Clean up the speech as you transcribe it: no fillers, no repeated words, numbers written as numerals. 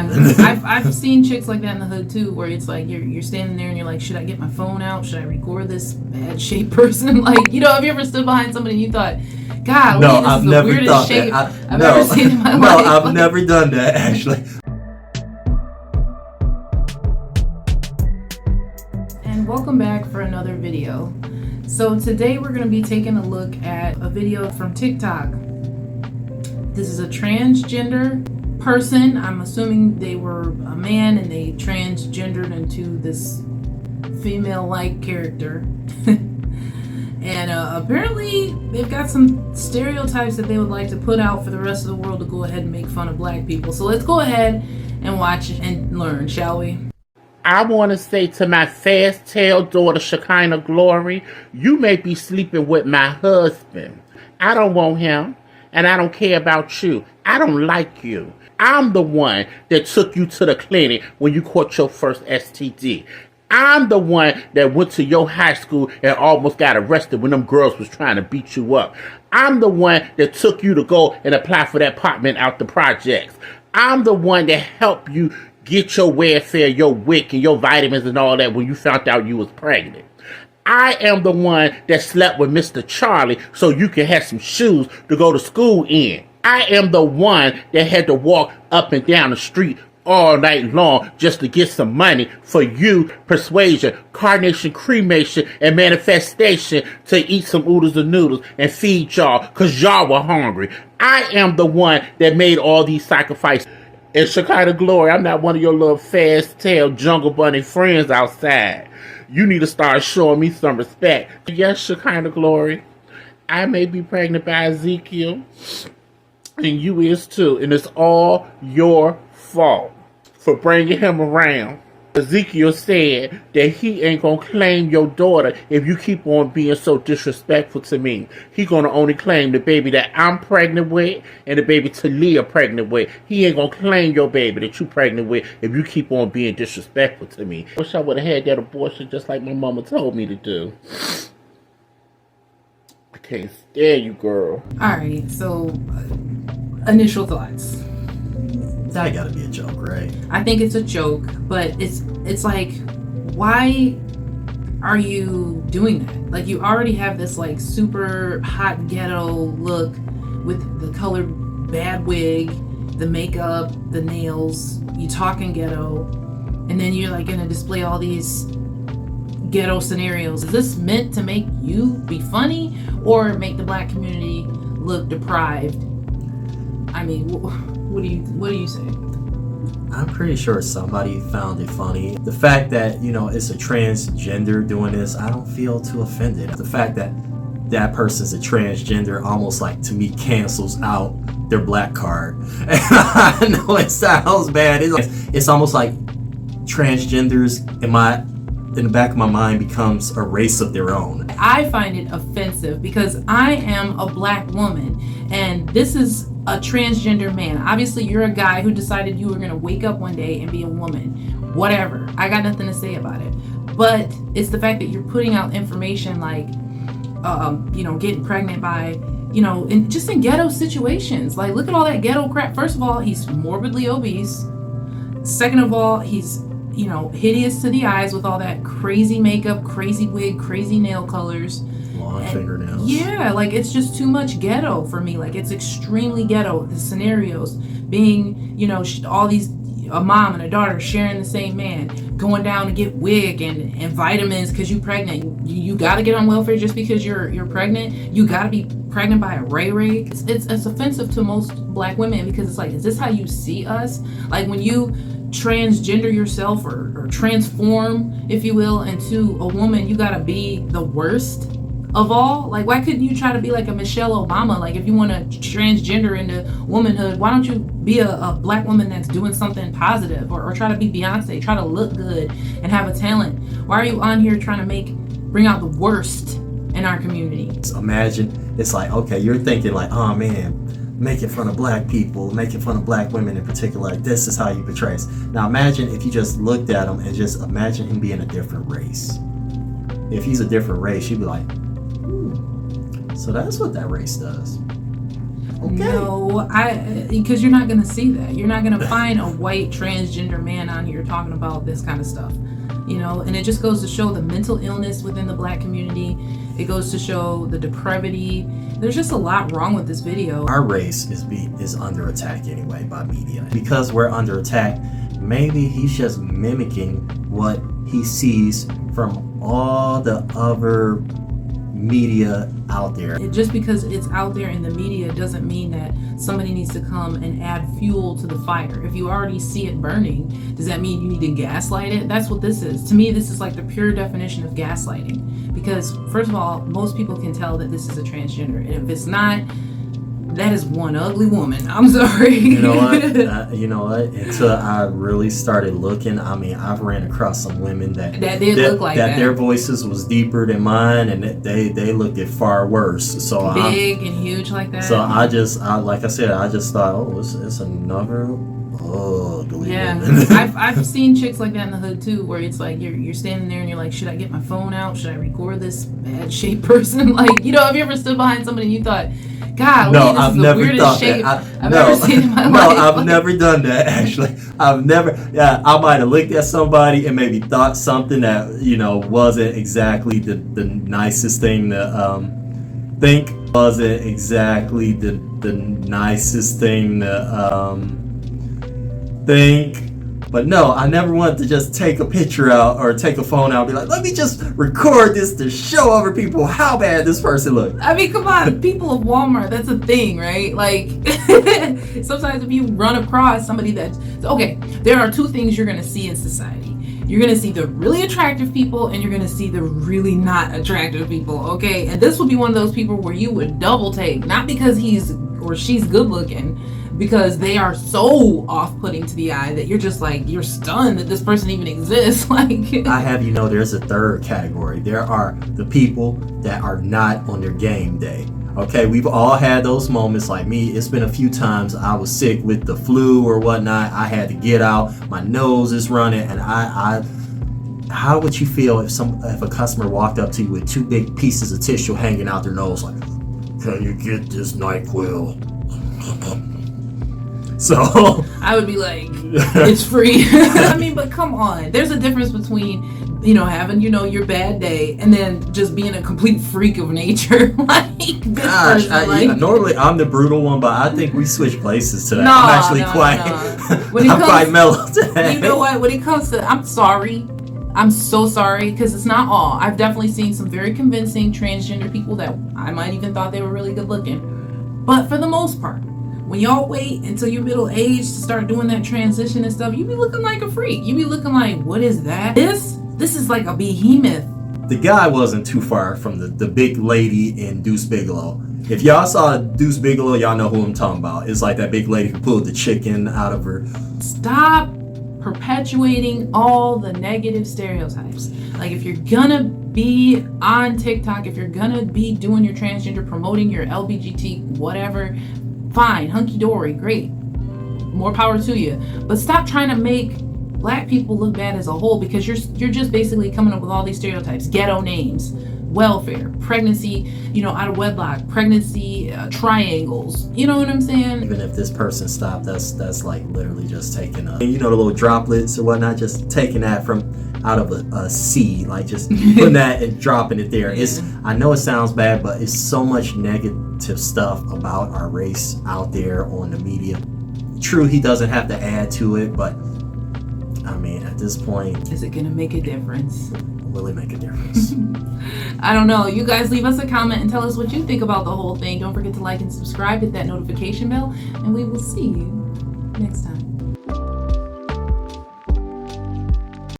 Yeah, I've seen chicks like that in the hood too, where it's like you're standing there and you're like, should I get my phone out? Should I record this bad shaped person? Like, you know, have you ever stood behind somebody and you thought, God, no, this I've is the never weirdest thought shape that. I've ever seen in my life. No, I've never done that actually. And welcome back for another video. So today we're going to be taking a look at a video from TikTok. This is a transgender person. I'm assuming they were a man and they transgendered into this female-like character. And apparently they've got some stereotypes that they would like to put out for the rest of the world to go ahead and make fun of black people. So let's go ahead and watch and learn, shall we? I want to say to my fast-tailed daughter, Shekinah Glory, you may be sleeping with my husband. I don't want him, and I don't care about you. I don't like you. I'm the one that took you to the clinic when you caught your first STD. I'm the one that went to your high school and almost got arrested when them girls was trying to beat you up. I'm the one that took you to go and apply for that apartment out the projects. I'm the one that helped you get your welfare, your WIC, and your vitamins and all that when you found out you was pregnant. I am the one that slept with Mr. Charlie so you can have some shoes to go to school in. I am the one that had to walk up and down the street all night long just to get some money for you, persuasion, carnation, cremation, and manifestation to eat some oodles and noodles and feed y'all because y'all were hungry. I am the one that made all these sacrifices. And Shekinah Glory, I'm not one of your little fast-tailed jungle bunny friends outside. You need to start showing me some respect. Yes, Shekinah Glory, I may be pregnant by Ezekiel, and you is too, and it's all your fault for bringing him around. Ezekiel said that he ain't gonna claim your daughter if you keep on being so disrespectful to me. He gonna only claim the baby that I'm pregnant with and the baby Talia pregnant with. He ain't gonna claim your baby that you pregnant with if you keep on being disrespectful to me. I wish I would have had that abortion just like my mama told me to do. I can't stand you, girl. Alright, so initial thoughts. That gotta be a joke, right? I think it's a joke, but it's like, why are you doing that? Like, you already have this like super hot ghetto look with the colored bad wig, the makeup, the nails, you talking ghetto, and then you're like gonna display all these ghetto scenarios. Is this meant to make you be funny or make the black community look deprived? I mean, what do you say? I'm pretty sure somebody found it funny. The fact that, you know, it's a transgender doing this, I don't feel too offended. The fact that that person's a transgender almost like, to me, cancels out their black card. And I know it sounds bad. It's almost like transgenders in the back of my mind becomes a race of their own. I find it offensive because I am a black woman and this is a transgender man. Obviously, you're a guy who decided you were going to wake up one day and be a woman. Whatever. I got nothing to say about it. But it's the fact that you're putting out information like, you know, getting pregnant by, you know, just in ghetto situations. Like, look at all that ghetto crap. First of all, he's morbidly obese. Second of all, he's, you know, hideous to the eyes with all that crazy makeup, crazy wig, crazy nail colors. Long fingernails. Yeah, like it's just too much ghetto for me. Like it's extremely ghetto. The scenarios being, you know, all these, a mom and a daughter sharing the same man, going down to get wig and vitamins because you're pregnant. You got to get on welfare just because you're pregnant. You got to be pregnant by a ray. It's offensive to most black women because it's like, is this how you see us? Like when you transgender yourself or transform, if you will, into a woman, you got to be the worst of all. Like, why couldn't you try to be like a Michelle Obama? Like, if you want to transgender into womanhood, why don't you be a black woman that's doing something positive, or try to be Beyonce, try to look good and have a talent? Why are you on here trying to bring out the worst in our community? So imagine, it's like, okay, you're thinking like, oh man, making fun of black people, making fun of black women in particular, like this is how you portray us. Now imagine if you just looked at him and just imagine him being a different race. If he's a different race, you'd be like, so that's what that race does. No, because you're not gonna see that. You're not gonna find a white transgender man on here talking about this kind of stuff, and it just goes to show the mental illness within the black community. It goes to show the depravity. There's just a lot wrong with this video. Our race is under attack anyway by media. Because we're under attack, maybe he's just mimicking what he sees from all the other media out there. Just because it's out there in the media doesn't mean that somebody needs to come and add fuel to the fire. If you already see it burning, does that mean you need to gaslight it? That's what this is. To me, this is like the pure definition of gaslighting. Because first of all, most people can tell that this is a transgender. And if it's not, that is one ugly woman. I'm sorry. You know what? Until I really started looking, I've ran across some women that did look like that. Their voices was deeper than mine, and they looked at far worse. So big and huge like that. So I just thought, oh, it's another ugly woman. I've seen chicks like that in the hood too, where it's like you're standing there and you're like, should I get my phone out? Should I record this bad shaped person? Like, have you ever stood behind somebody and you thought, God, no, this I've is never the weirdest thought shape that. I've ever seen in my life. No, I've never done that, actually. I've never, I might have looked at somebody and maybe thought something that, wasn't exactly the nicest thing to think. Wasn't exactly the nicest thing to think. But no, I never wanted to just take a picture out or take a phone out and be like, let me just record this to show other people how bad this person looks. Come on, people of Walmart, that's a thing, right? Like, sometimes if you run across somebody okay, there are two things you're going to see in society. You're going to see the really attractive people and you're going to see the really not attractive people, okay? And this would be one of those people where you would double take, not because he's or she's good looking, because they are so off-putting to the eye that you're just like, you're stunned that this person even exists. Like, I have there's a third category. There are the people that are not on their game day. Okay, we've all had those moments. Like me, it's been a few times I was sick with the flu or whatnot. I had to get out. My nose is running, and how would you feel if a customer walked up to you with two big pieces of tissue hanging out their nose, like, can you get this NyQuil? So I would be like, it's free. But come on. There's a difference between, having, your bad day and then just being a complete freak of nature. Like, gosh, normally I'm the brutal one, but I think we switch places today. No, I'm actually quite mellow today. You know what? When it comes to, I'm sorry. I'm so sorry, because it's not all. I've definitely seen some very convincing transgender people that I might even thought they were really good looking. But for the most part, when y'all wait until you're middle aged to start doing that transition and stuff, you be looking like a freak. You be looking like, what is that? This is like a behemoth. The guy wasn't too far from the big lady in Deuce Bigalow. If y'all saw Deuce Bigalow, y'all know who I'm talking about. It's like that big lady who pulled the chicken out of her. Stop perpetuating all the negative stereotypes. Like, if you're gonna be on TikTok, if you're gonna be doing your transgender, promoting your LBGT, whatever, fine, hunky-dory, great, more power to you. But stop trying to make black people look bad as a whole, because you're just basically coming up with all these stereotypes, ghetto names, welfare, pregnancy, out of wedlock, pregnancy, triangles. You know what I'm saying? Even if this person stopped, that's like literally just taking the little droplets or whatnot, just taking that from out of a sea, like just putting that and dropping it there. Yeah. I know it sounds bad, but it's so much negative stuff about our race out there on the media. True, he doesn't have to add to it, but at this point, is it gonna make a difference? Will it make a difference? I don't know. You guys leave us a comment and tell us what you think about the whole thing. Don't forget to like and subscribe, hit that notification bell, and we will see you next time.